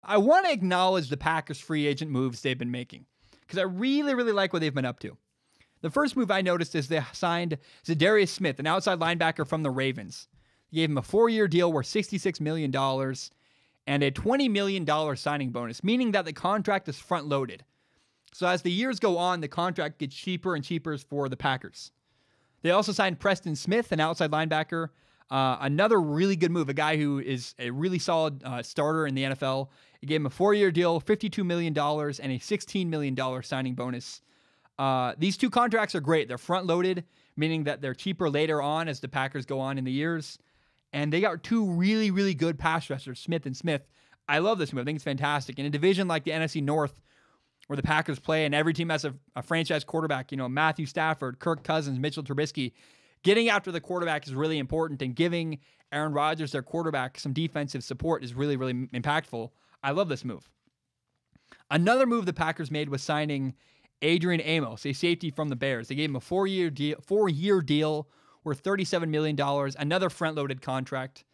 I want to acknowledge the Packers free agent moves they've been making because I really, really like what they've been up to. The first move I noticed is they signed Za'darius Smith, an outside linebacker from the Ravens. They gave him a 4-year deal worth $66 million and a $20 million signing bonus, meaning that the contract is front-loaded. So as the years go on, the contract gets cheaper and cheaper for the Packers. They also signed Preston Smith, an outside linebacker, another really good move, a guy who is a really solid starter in the NFL. He gave him a 4-year deal, $52 million, and a $16 million signing bonus. These two contracts are great. They're front-loaded, meaning that they're cheaper later on as the Packers go on in the years. And they got two really, really good pass rushers, Smith and Smith. I love this move. I think it's fantastic. In a division like the NFC North, where the Packers play and every team has a franchise quarterback, Matthew Stafford, Kirk Cousins, Mitchell Trubisky, getting after the quarterback is really important, and giving Aaron Rodgers, their quarterback, some defensive support is really, really impactful. I love this move. Another move the Packers made was signing Adrian Amos, a safety from the Bears. They gave him a 4-year deal worth $37 million, another front-loaded contract.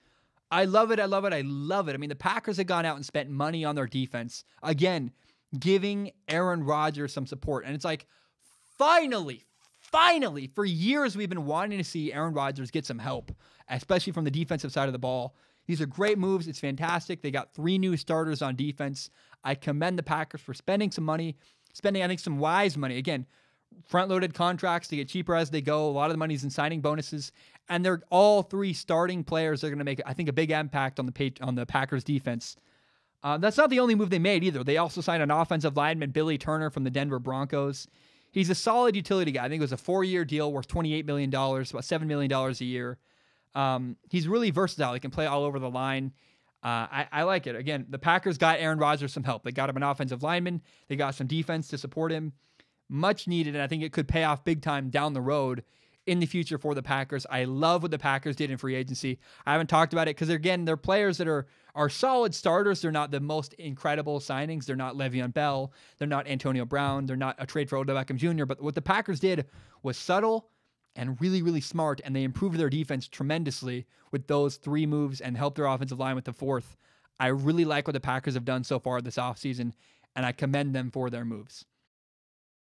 I love it. I love it. I love it. I mean, the Packers have gone out and spent money on their defense. Again, giving Aaron Rodgers some support. And it's like, finally, for years we've been wanting to see Aaron Rodgers get some help, especially from the defensive side of the ball. These are great moves. It's fantastic. They got 3 new starters on defense. I commend the Packers for spending some money, I think, some wise money. Again, front-loaded contracts to get cheaper as they go. A lot of the money's in signing bonuses. And they're all 3 starting players that are going to make, I think, a big impact on the Packers defense. That's not the only move they made either. They also signed an offensive lineman, Billy Turner, from the Denver Broncos. He's a solid utility guy. I think it was a 4-year deal worth $28 million, about $7 million a year. He's really versatile. He can play all over the line. I like it. Again, the Packers got Aaron Rodgers some help. They got him an offensive lineman. They got some defense to support him. Much needed, and I think it could pay off big time down the road in the future for the Packers. I love what the Packers did in free agency. I haven't talked about it because, again, they're players that are solid starters. They're not the most incredible signings. They're not Le'Veon Bell. They're not Antonio Brown. They're not a trade for Odell Beckham Jr. But what the Packers did was subtle and really, really smart, and they improved their defense tremendously with those 3 moves and helped their offensive line with the 4th. I really like what the Packers have done so far this offseason, and I commend them for their moves.